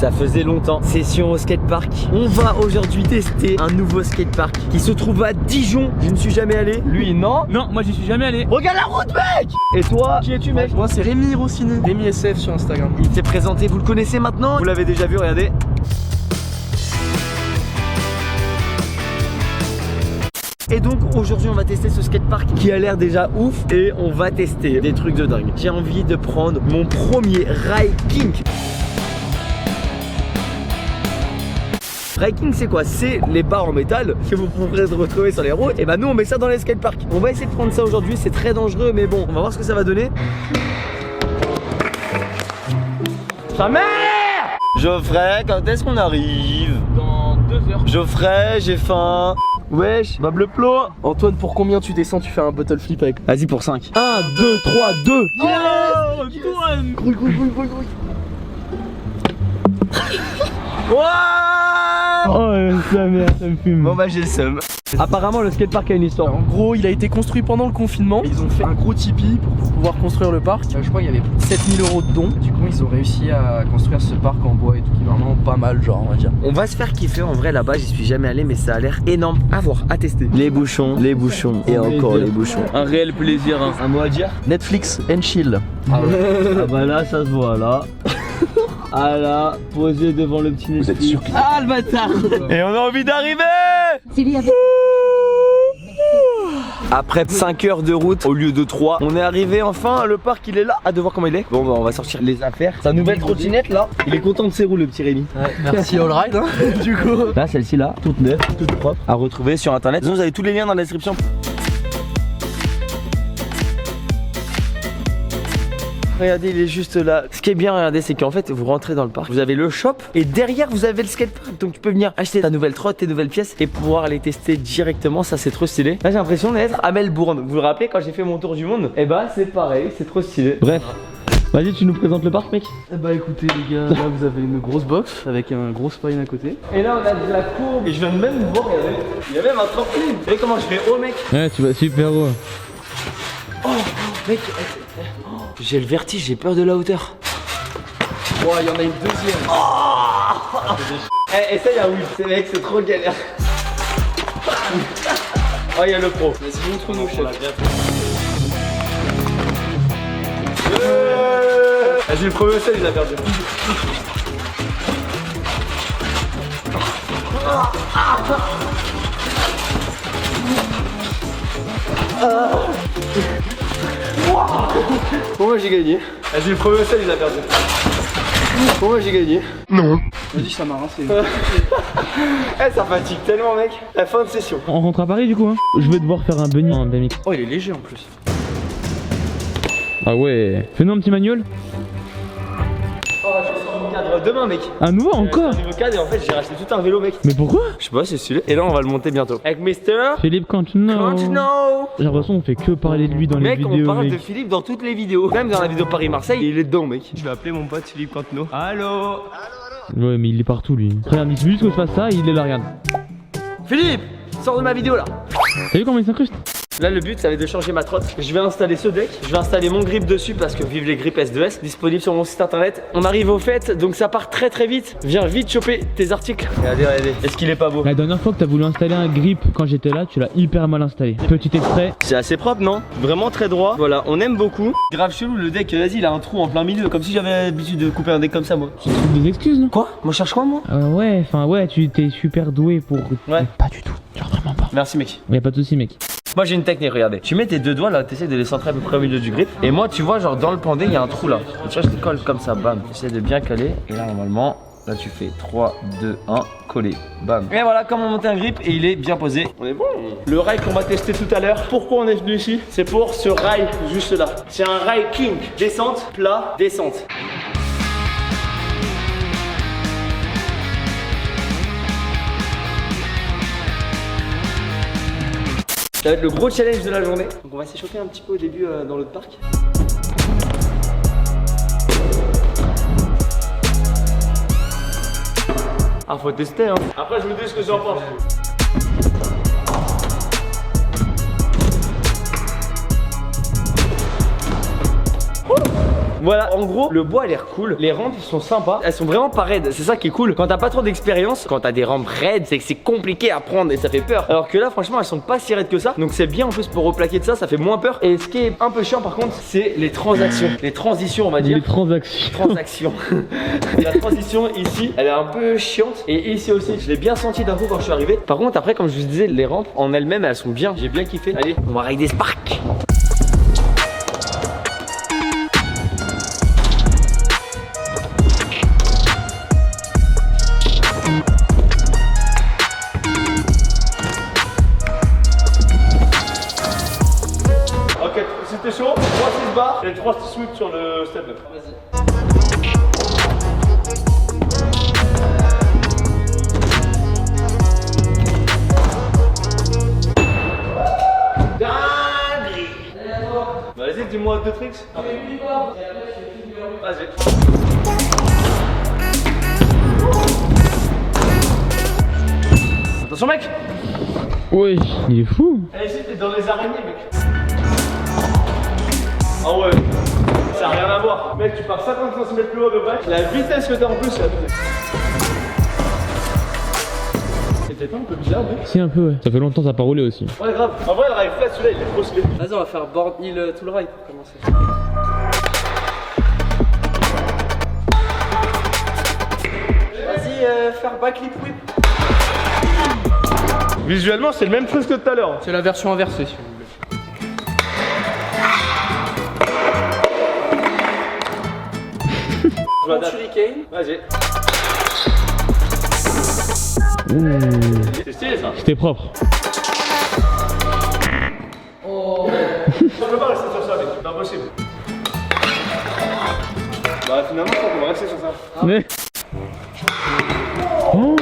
Ça faisait longtemps. Session au skatepark. On va aujourd'hui tester un nouveau skatepark qui se trouve à Dijon. Je ne suis jamais allé. Lui, non. Non, moi j'y suis jamais allé. Regarde la route, mec. Et toi, qui es-tu, mec? Moi c'est Rémi Rossiné, Rémi SF sur Instagram. Il s'est présenté, vous le connaissez maintenant? Vous l'avez déjà vu, regardez. Et donc aujourd'hui on va tester ce skatepark qui a l'air déjà ouf et on va tester des trucs de dingue. J'ai envie de prendre mon premier Rail King. Rail King c'est quoi? C'est les barres en métal que vous pourrez retrouver sur les routes. Et bah nous on met ça dans les skateparks. On va essayer de prendre ça aujourd'hui, c'est très dangereux mais bon, on va voir ce que ça va donner. Sa mère! Geoffrey, quand est-ce qu'on arrive? Dans 2 heures. Geoffrey, j'ai faim. Wesh, ma bleu plot. Antoine, pour combien tu descends, tu fais un bottle flip avec? Vas-y pour 5. 1, 2, 3, 2. Oh, Antoine! Grouille. Oh, sa mère, ça me fume. Bon bah j'ai le seum. Apparemment le skatepark a une histoire. En gros, il a été construit pendant le confinement. Ils ont fait un gros tipi pour pouvoir construire le parc. Je crois qu'il y avait plus de 7000 € de dons. Du coup, ils ont réussi à construire ce parc en bois et tout, qui est vraiment pas mal, genre, on va dire. On va se faire kiffer en vrai là-bas, j'y suis jamais allé mais ça a l'air énorme. À voir, à tester. Les bouchons et encore les bouchons. Un réel plaisir. Hein. Un mot à dire? Netflix and chill. Ah bah là ça se voit là. Ah là, posé devant le petit Netflix. Vous êtes sûr que... Ah le bâtard! Et on a envie d'arriver! Après 5 heures de route au lieu de 3, on est arrivé enfin, le parc il est là. Hâte de voir comment il est. Bon bah on va sortir les affaires. Sa nouvelle trottinette là. Il est content de ses roues le petit Rémi. Ouais, merci Allride hein. Du coup. Là celle-ci là, toute neuve, toute propre. À retrouver sur internet. Sinon vous avez tous les liens dans la description. Regardez, il est juste là. Ce qui est bien, regardez, c'est qu'en fait, vous rentrez dans le parc, vous avez le shop et derrière, vous avez le skatepark. Donc, tu peux venir acheter ta nouvelle trotte, tes nouvelles pièces et pouvoir les tester directement. Ça, c'est trop stylé. Là, j'ai l'impression d'être à Melbourne. Vous vous rappelez quand j'ai fait mon tour du monde? Et bah, c'est pareil, c'est trop stylé. Bref. Vas-y, tu nous présentes le parc, mec? Bah écoutez les gars, là vous avez une grosse box avec un gros spine à côté. Et là on a de la courbe. Et je viens de même voir, regardez. Il y a même un trampoline. Vous voyez comment je vais haut, mec? Ouais, tu vas super haut. Oh, mec, j'ai le vertige, j'ai peur de la hauteur. Oh, il y en a une deuxième. Oh essaye à oui, mec, c'est trop galère. Oh, il y a le pro. Vas-y, montre-nous, chef. Vas-y, le premier seul, il a perdu. Pour moi j'ai gagné. Vas-y, le premier seul, il a perdu. Pour moi j'ai gagné. Non. Vas-y, ça m'a rincé. Ça fatigue tellement, mec. La fin de session. On rentre à Paris du coup hein. Je vais devoir faire un bunny en BMX. Oh, il est léger en plus. Ah ouais. Fais-nous un petit manuel. Oh, je sors mon cadre demain, mec. Un nouveau encore? Un nouveau cadre et en fait j'ai racheté tout un vélo, mec. Mais pourquoi? Je sais pas, c'est stylé. Et là on va le monter bientôt. Avec Mister Philippe Cantino. Cantino. J'ai l'impression qu'on fait que parler de lui dans les Mec, vidéos. on parle mec. de Philippe dans toutes les vidéos. Même dans la vidéo Paris-Marseille, il est dedans, mec. Je vais appeler mon pote Philippe Cantino. Allô? Ouais mais il est partout lui. Regarde, il suffit juste que je fasse ça et il est là, regarde. Philippe, sors de ma vidéo là. T'as vu comment il s'incruste? Là le but ça va être de changer ma trotte. Je vais installer ce deck, je vais installer mon grip dessus parce que vive les grips S2S, disponible sur mon site internet. On arrive au fait, donc ça part très très vite. Viens vite choper tes articles. Regardez, regardez, est-ce qu'il est pas beau? La dernière fois que t'as voulu installer un grip quand j'étais là, tu l'as hyper mal installé. Petit extrait. C'est assez propre, non? Vraiment très droit. Voilà, on aime beaucoup. Grave chelou le deck, vas-y, il a un trou en plein milieu, comme si j'avais l'habitude de couper un deck comme ça, moi. Tu trouves des excuses non? Quoi? Moi je cherche quoi, moi? Ouais, enfin ouais, tu t'es super doué pour... Ouais. Pas du tout, genre vraiment pas. Merci, mec. Y'a pas de soucis mec. Moi j'ai une technique, regardez. Tu mets tes deux doigts là, t'essaies de les centrer à peu près au milieu du grip. Et moi, tu vois, genre dans le pendé, il y a un trou là. Et tu vois, je les colle comme ça, bam. J'essaie de bien caler. Et là, normalement, là tu fais 3, 2, 1, coller, bam. Et voilà comment monter un grip et il est bien posé. On est bon. Le rail qu'on va tester tout à l'heure, pourquoi on est venu ici? C'est pour ce rail juste là. C'est un rail king. Descente, plat, descente. Ça va être le gros challenge de la journée. Donc on va s'échauffer un petit peu au début dans l'autre parc. Ah, faut tester hein. Après je me dis ce que j'en pense. Voilà, en gros, le bois a l'air cool. Les rampes sont sympas. Elles sont vraiment pas raides. C'est ça qui est cool. Quand t'as pas trop d'expérience, quand t'as des rampes raides, c'est que c'est compliqué à prendre et ça fait peur. Alors que là, franchement, elles sont pas si raides que ça. Donc c'est bien en plus pour replaquer de ça, ça fait moins peur. Et ce qui est un peu chiant par contre, c'est les transactions. Les transitions, on va dire. Les transactions. La transition ici, elle est un peu chiante. Et ici aussi, je l'ai bien senti d'un coup quand je suis arrivé. Par contre, après, comme je vous disais, les rampes en elles-mêmes, elles sont bien. J'ai bien kiffé. Allez, on va rider Spark. Ok, c'était chaud, 3 6 bars et 3 sweeps sur le step up. Vas-y. Vas-y, dis-moi 2 tricks. Vas-y. Attention mec. Ouais, il est fou. Eh, ici t'es dans les araignées mec. Ah ouais, ça n'a rien à voir. Mec, tu pars 50 cm plus haut à peu près. La vitesse que t'as en plus, c'est abusé. C'était pas un peu bizarre mec? Si, un peu, ouais. Ça fait longtemps que ça n'a pas roulé aussi. Ouais, grave. En vrai, le ride flat, celui-là, il est trop stylé. Vas-y, on va faire board hill tout le ride pour commencer. Vas-y, faire backlip whip. Visuellement, c'est le même truc que tout à l'heure. C'est la version inversée si vous voulez. Je m'adapte. Shuriken. Vas-y. C'est stylé ça. C'était propre. Oh. Je peux pas rester sur ça mec, c'est impossible. Bah finalement, je crois qu'on va rester sur ça. Mais... Oh.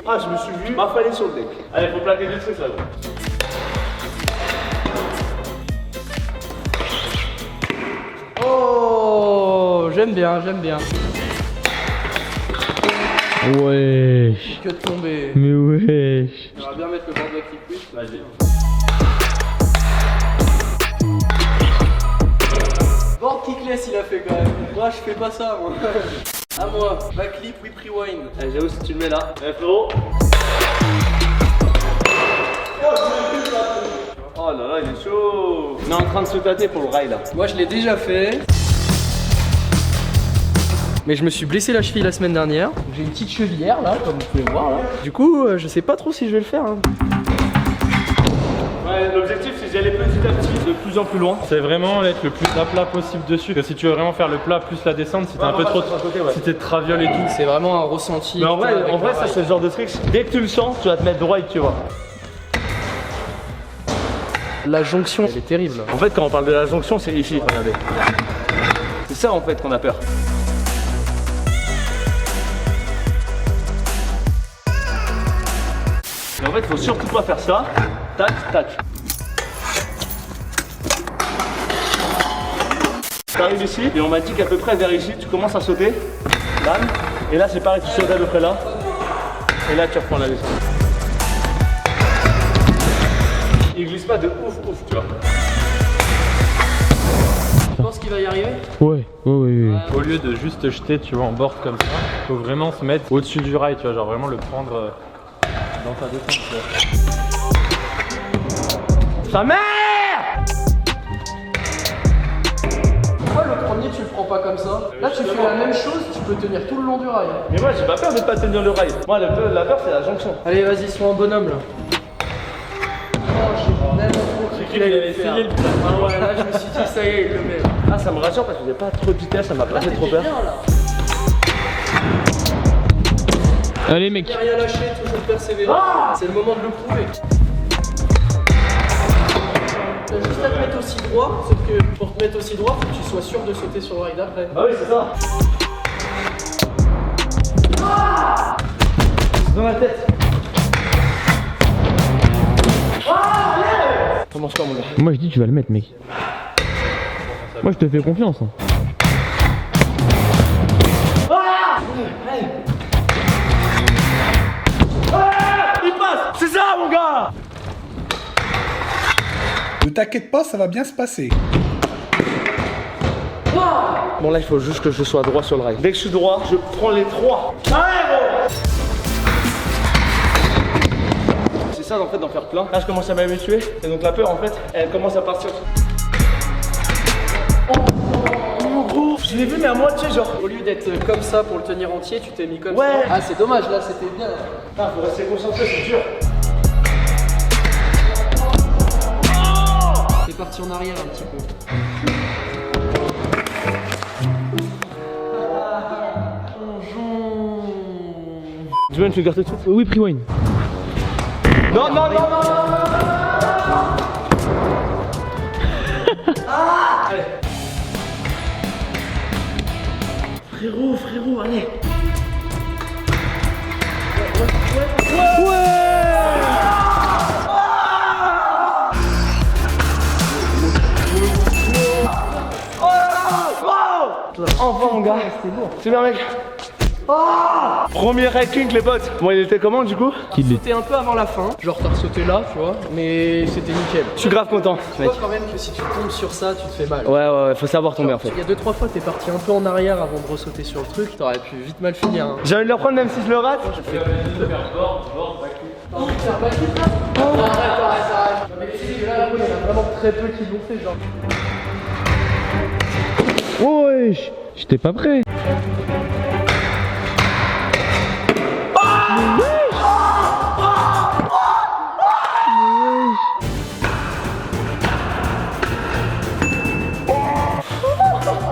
Ah, je me suis vu m'affaler sur le deck. Allez, faut plaquer du truc là. Oh, j'aime bien, j'aime bien. Wesh. Que de tomber. Mais wesh. On va bien mettre le board backlip whip. Vas-y. Board kickless il a fait quand même. Moi je fais pas ça moi. À moi, backlip whip rewind. Allez, j'avoue, si tu le mets là. Allez, frérot. Oh là là, il est chaud. On est en train de se tâter pour le ride là. Moi je l'ai déjà fait. Mais je me suis blessé la cheville la semaine dernière. Donc, j'ai une petite chevillère là, comme vous pouvez voir là. Du coup, je sais pas trop si je vais le faire. Hein. Ouais, l'objectif c'est d'y aller petit à petit, de plus en plus loin. C'est vraiment être le plus à plat possible dessus. Que si tu veux vraiment faire le plat plus la descente, si t'es un peu trop, si t'es de traviole et tout. C'est vraiment un ressenti. Mais en que t'as vrai, avec le ça ride. c'est le genre de trick. Dès que tu le sens, tu vas te mettre droit, tu vois. La jonction, elle est terrible. En fait, quand on parle de la jonction, c'est ici. Regardez. C'est ça en fait qu'on a peur. Et en fait, faut surtout pas faire ça. Tac, tac. T'arrives ici et on m'a dit qu'à peu près vers ici, tu commences à sauter. Bam. Et là, c'est pareil, tu sautes à peu près là. Et là, tu reprends la descente. Il glisse pas de ouf, tu vois. Tu penses qu'il va y arriver? Ouais. Au lieu de juste te jeter, tu vois, en board comme ça, faut vraiment se mettre au-dessus du rail, tu vois, genre vraiment le prendre dans ta descente, tu vois. Sa mère! Pourquoi le premier tu le prends pas comme ça? Là tu fais la même chose, tu peux tenir tout le long du rail. Mais moi, j'ai pas peur de pas tenir le rail. Moi, la peur, c'est la jonction. Allez vas-y, sois un bonhomme là. Oh, j'ai tellement trop cru qu'il allait le faire. Ah ouais, là je me suis dit ça y est, il le met. Ah, ça me rassure parce que j'ai pas trop de vitesse, ça m'a pas fait trop peur. Bien là. Allez mec. Rien lâcher, toujours persévérer. C'est le moment de le prouver. T'as juste à te mettre aussi droit, sauf que pour te mettre aussi droit, faut que tu sois sûr de sauter sur le ride après. Ah oui, c'est ça. Dans la tête. Commence pas mon gars. Moi je dis tu vas le mettre mec. Moi je te fais confiance. Hein. Il passe. C'est ça mon gars. Ne t'inquiète pas, ça va bien se passer. Wow. Bon là il faut juste que je sois droit sur le rail. Dès que je suis droit, je prends les 3. C'est ça en fait d'en faire plein. Là je commence à m'habituer et donc la peur en fait elle commence à partir. Je l'ai vu mais à moitié genre. Au lieu d'être comme ça pour le tenir entier, tu t'es mis comme Ouais. ça. Ah c'est dommage, là c'était bien. Ah, faut rester concentré, c'est dur. T'es parti en arrière un petit peu. Julian, tu gardes tout de suite. Oui, Priwine. Non, non, non, non, non. Allez. Frérot, allez. Enfin mon gars, c'est bien mec. Premier hiking les potes. Bon il était comment du coup? Sauté un peu avant la fin, genre t'as sauté là tu vois, mais c'était nickel. Je suis grave content Tu mec. vois quand même que si tu tombes sur ça, tu te fais mal. Ouais, faut savoir tomber en fait. Il y a 2-3 fois t'es parti un peu en arrière avant de ressauter sur le truc, t'aurais pu vite mal finir. Hein. J'ai envie de le reprendre même si je le rate. Arrête. Mais tu sais que là, il y en a vraiment très peu qui l'ont fait genre. Wesh, j'étais pas prêt.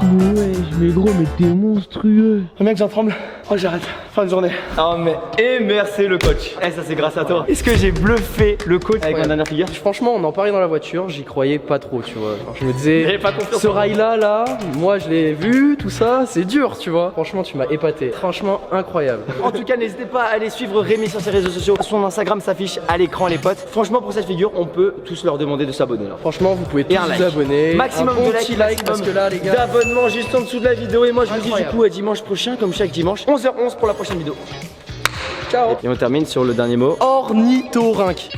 Wesh, mais gros, mais t'es monstrueux. Oh mec j'en tremble. Oh j'arrête. Fin de journée. Oh mais et merci le coach. Eh ça c'est grâce à toi. Est-ce que j'ai bluffé le coach avec ma dernière figure? Franchement, on en parlait dans la voiture, j'y croyais pas trop, tu vois. Alors, je me disais, J'avais pas confiance ce en moi. rail là, moi je l'ai vu, tout ça, c'est dur, tu vois. Franchement, tu m'as épaté. Franchement, incroyable. En tout cas, n'hésitez pas à aller suivre Rémi sur ses réseaux sociaux. Son Instagram s'affiche à l'écran, les potes. Franchement, pour cette figure, on peut tous leur demander de s'abonner. Là. Franchement, vous pouvez tous Et un like. vous abonner. Maximum un bon de likes, petit like parce que là, les gars. d'abonnements juste en dessous de la vidéo. Et moi, je vous dis du Incroyable. coup à dimanche prochain, comme chaque dimanche, 11h11 pour la prochaine vidéo. Ciao. Et on termine sur le dernier mot. Ornithorynque.